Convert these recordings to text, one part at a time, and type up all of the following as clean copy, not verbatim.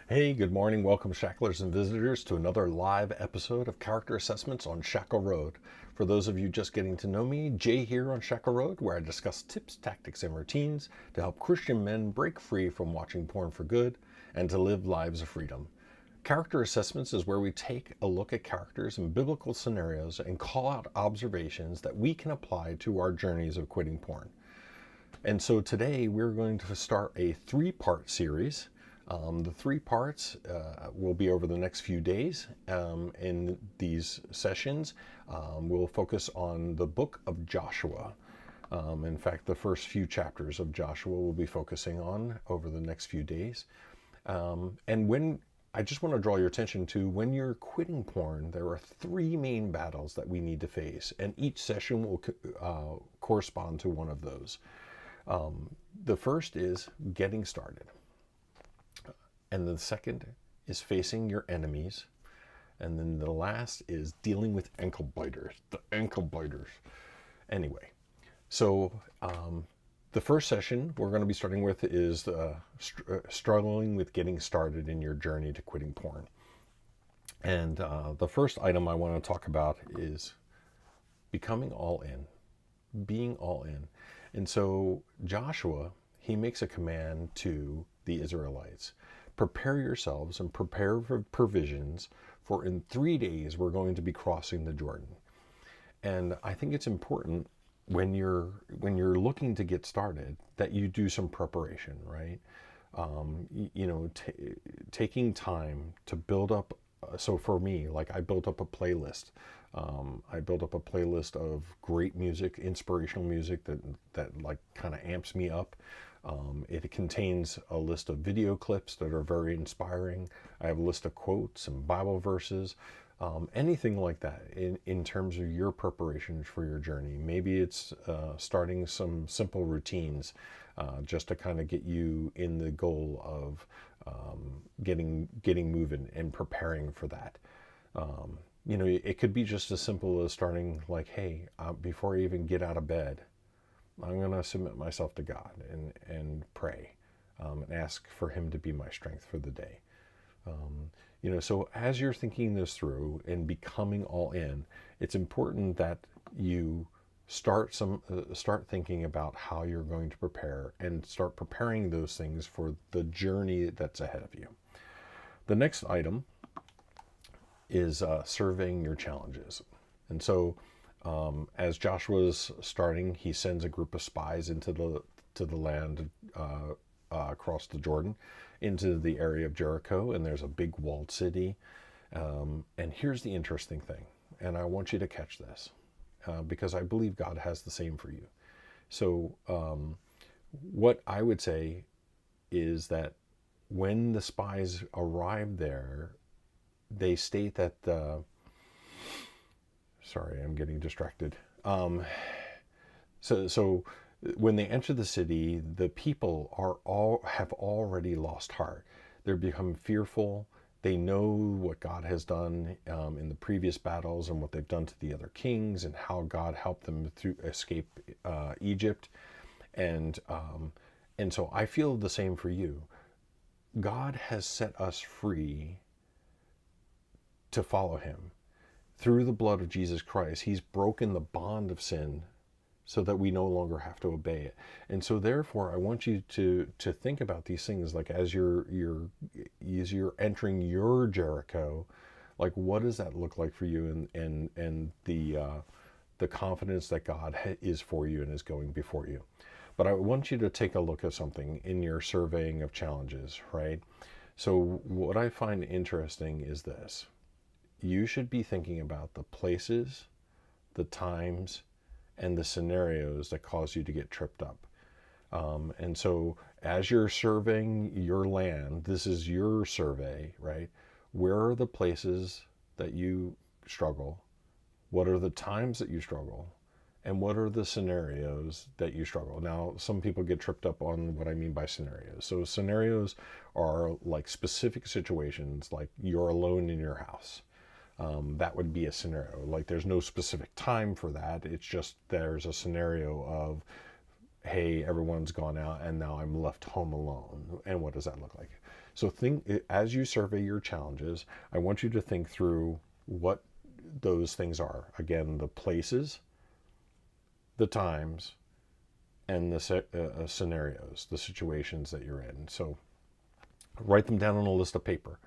Hey, good morning. Welcome, Shacklers and visitors, to another live episode of Character Assessments on Shackle Road. For those of you just getting to know me, Jay here on Shackle Road, where I discuss tips, tactics, and routines to help Christian men break free from watching porn for good and to live lives of freedom. Character Assessments is where we take a look at characters and biblical scenarios and call out observations that we can apply to our journeys of quitting porn. And so today we're going to start a three-part series. The three parts will be over the next few days. In these sessions, we'll focus on the book of Joshua. In fact, the first few chapters of Joshua we'll be focusing on over the next few days. And I just want to draw your attention to, when you're quitting porn, there are three main battles that we need to face, and each session will correspond to one of those. The first is getting started. And the second is facing your enemies. And then the last is dealing with ankle biters, the ankle biters. Anyway, so the first session we're going to be starting with is struggling with getting started in your journey to quitting porn. And the first item I want to talk about is becoming all in, being all in. And so Joshua, he makes a command to the Israelites. Prepare yourselves and prepare for provisions, for in 3 days we're going to be crossing the Jordan. And I think it's important when you're looking to get started that you do some preparation, right? Taking time to build up. So for me, like, I built up a playlist. I built up a playlist of great music, inspirational music that like kind of amps me up. It contains a list of video clips that are very inspiring. I have a list of quotes and Bible verses, anything like that in terms of your preparations for your journey. Maybe it's starting some simple routines just to kind of get you in the goal of getting moving and preparing for that. It could be just as simple as starting like, hey, before I even get out of bed, I'm going to submit myself to God and pray and ask for Him to be my strength for the day. So as you're thinking this through and becoming all in, it's important that you start thinking about how you're going to prepare and start preparing those things for the journey that's ahead of you. The next item is surveying your challenges. And so as Joshua's starting, he sends a group of spies into the land across the Jordan, into the area of Jericho, and there's a big walled city. And here's the interesting thing, and I want you to catch this, because I believe God has the same for you. So what I would say is that when the spies arrived there, they state that sorry, I'm getting distracted. So when they enter the city, the people have already lost heart. They're become fearful. They know what God has done in the previous battles and what they've done to the other kings and how God helped them escape Egypt. And so I feel the same for you. God has set us free to follow Him. Through the blood of Jesus Christ, He's broken the bond of sin so that we no longer have to obey it. And so therefore, I want you to think about these things, like as you're entering your Jericho, like what does that look like for you, and the confidence that God is for you and is going before you. But I want you to take a look at something in your surveying of challenges, right? So what I find interesting is this. you should be thinking about the places, the times, and the scenarios that cause you to get tripped up. And so as you're surveying your land, this is your survey, right? Where are the places that you struggle? What are the times that you struggle? And what are the scenarios that you struggle? Now, some people get tripped up on what I mean by scenarios. So scenarios are like specific situations, like you're alone in your house. That would be a scenario. Like there's no specific time for that. It's just there's a scenario of, hey, everyone's gone out and now I'm left home alone. And what does that look like? So think, as you survey your challenges, I want you to think through what those things are. Again, the places, the times, and the scenarios, the situations that you're in. So write them down on a list of paper.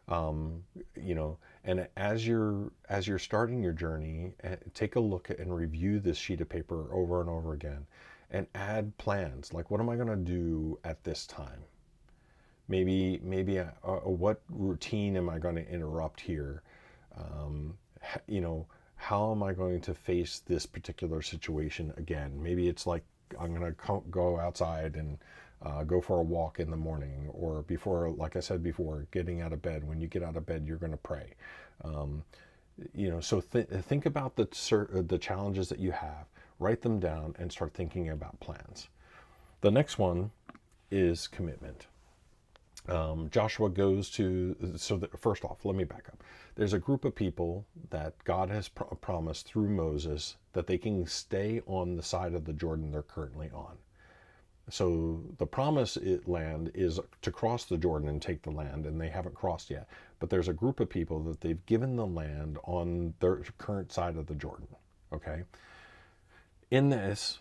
You know, and as you're starting your journey, take a look at and review this sheet of paper over and over again, and add plans. Like, what am I going to do at this time? Maybe what routine am I going to interrupt here? You know, how am I going to face this particular situation again? Maybe it's like I'm going to go outside and go for a walk in the morning, or before, like I said before, getting out of bed. When you get out of bed, you're going to pray. You know, so think about the challenges that you have, write them down, and start thinking about plans. The next one is commitment. Joshua goes to, first off, let me back up. There's a group of people that God has promised through Moses that they can stay on the side of the Jordan they're currently on. So the promised land is to cross the Jordan and take the land, and they haven't crossed yet. But there's a group of people that they've given the land on their current side of the Jordan. Okay. In this,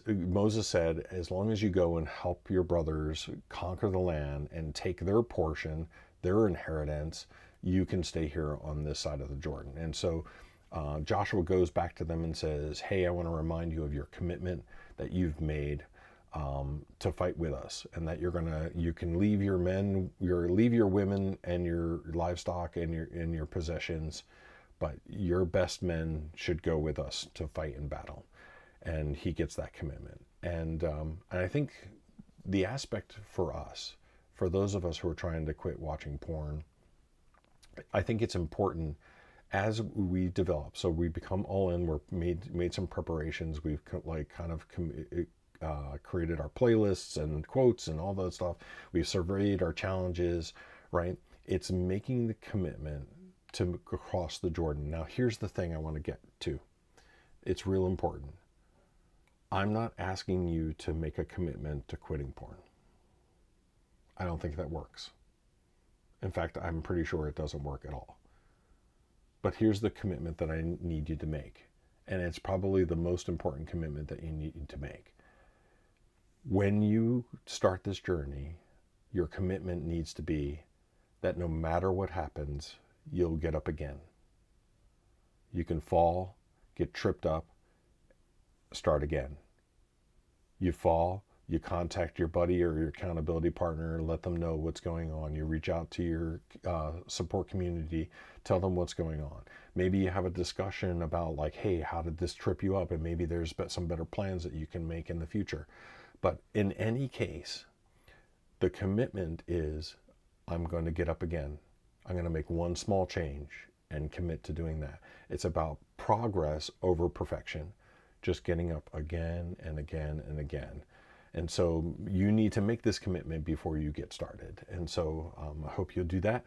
Moses said, as long as you go and help your brothers conquer the land and take their portion, their inheritance, you can stay here on this side of the Jordan. And so Joshua goes back to them and says, hey, I want to remind you of your commitment that you've made to fight with us, and that you can leave your men, leave your women and your livestock and your possessions, but your best men should go with us to fight in battle. And he gets that commitment. And I think the aspect for us, for those of us who are trying to quit watching porn, I think it's important as we develop. So we become all in. We're made some preparations. We've created our playlists and quotes and all that stuff. We've surveyed our challenges, right? It's making the commitment to cross the Jordan. Now, here's the thing I want to get to. It's real important. I'm not asking you to make a commitment to quitting porn. I don't think that works. In fact, I'm pretty sure it doesn't work at all. But here's the commitment that I need you to make. And it's probably the most important commitment that you need to make. When you start this journey, your commitment needs to be that no matter what happens, you'll get up again. You can fall, get tripped up, start again. You fall, you contact your buddy or your accountability partner, let them know what's going on. You reach out to your support community, tell them what's going on. Maybe you have a discussion about, like, hey, how did this trip you up? And maybe there's some better plans that you can make in the future. But in any case, the commitment is, I'm going to get up again. I'm going to make one small change and commit to doing that. It's about progress over perfection. Just getting up again and again and again. And so you need to make this commitment before you get started. And so I hope you'll do that.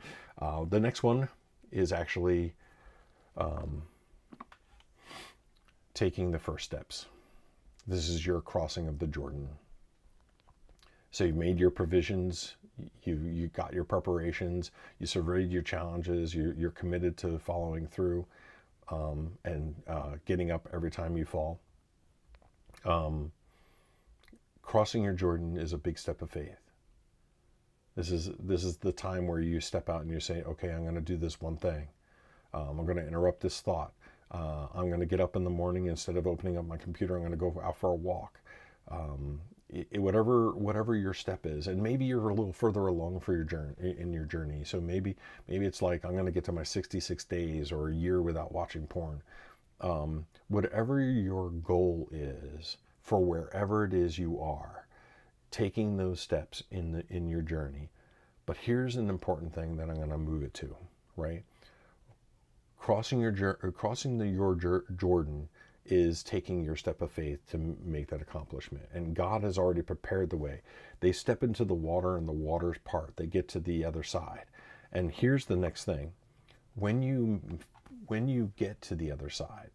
The next one is actually taking the first steps. This is your crossing of the Jordan. So you've made your provisions, you got your preparations, you surveyed your challenges, you're committed to following through and getting up every time you fall. Crossing your Jordan is a big step of faith. This is the time where you step out and you say, okay, I'm going to do this one thing. I'm going to interrupt this thought. I'm going to get up in the morning. Instead of opening up my computer, I'm going to go out for a walk. whatever your step is, and maybe you're a little further along for your journey. So maybe it's like, I'm going to get to my 66 days or a year without watching porn. Whatever your goal is for wherever it is you are, taking those steps in your journey. But here's an important thing that I'm going to move it to, right? Crossing your Jordan is taking your step of faith to make that accomplishment. And God has already prepared the way. They step into the water and the waters part. They get to the other side. And here's the next thing. When you get to the other side,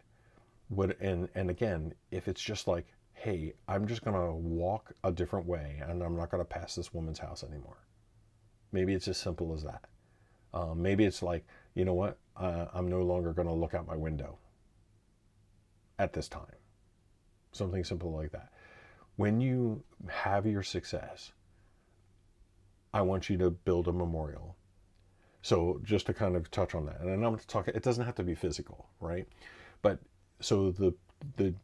and again, if it's just like, hey, I'm just going to walk a different way and I'm not going to pass this woman's house anymore. Maybe it's as simple as that. Maybe it's like, you know what? I'm no longer going to look out my window at this time. Something simple like that. When you have your success, I want you to build a memorial. So just to kind of touch on that, and I'm going to talk, it doesn't have to be physical, right? But so the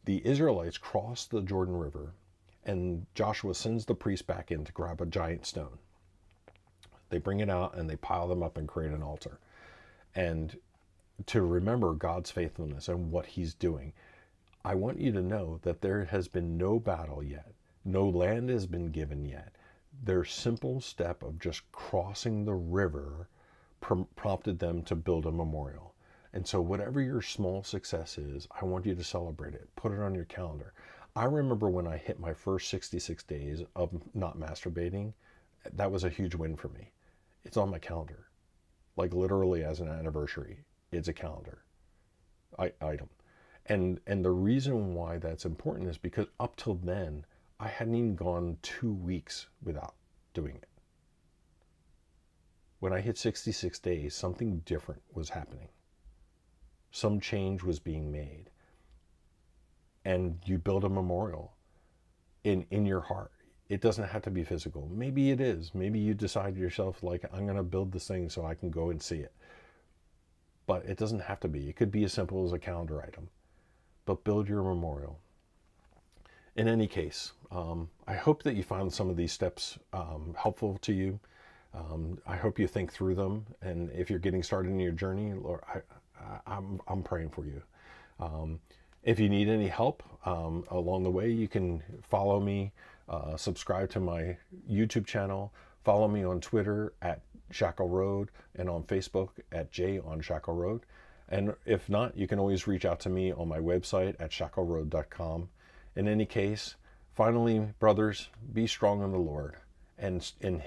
Israelites cross the Jordan River, and Joshua sends the priest back in to grab a giant stone. They bring it out and they pile them up and create an altar. And to remember God's faithfulness and what he's doing, I want you to know that there has been no battle yet. No land has been given yet. Their simple step of just crossing the river prompted them to build a memorial. And so whatever your small success is, I want you to celebrate it. Put it on your calendar. I remember when I hit my first 66 days of not masturbating, that was a huge win for me. It's on my calendar. Like literally as an anniversary, it's a calendar item. And the reason why that's important is because up till then, I hadn't even gone 2 weeks without doing it. When I hit 66 days, something different was happening. Some change was being made. And you build a memorial in your heart. It doesn't have to be physical. Maybe it is. Maybe you decide to yourself, like, I'm going to build this thing so I can go and see it. But it doesn't have to be. It could be as simple as a calendar item. But build your memorial. In any case, I hope that you found some of these steps helpful to you. I hope you think through them. And if you're getting started in your journey, Lord, I'm praying for you. If you need any help along the way, you can follow me, subscribe to my YouTube channel, follow me on Twitter at Shackle Road, and on Facebook at Jay on Shackle Road. And if not, you can always reach out to me on my website at shackleroad.com. In any case, finally, brothers, be strong in the Lord and in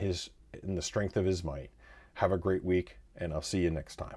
the strength of his might. Have a great week, and I'll see you next time.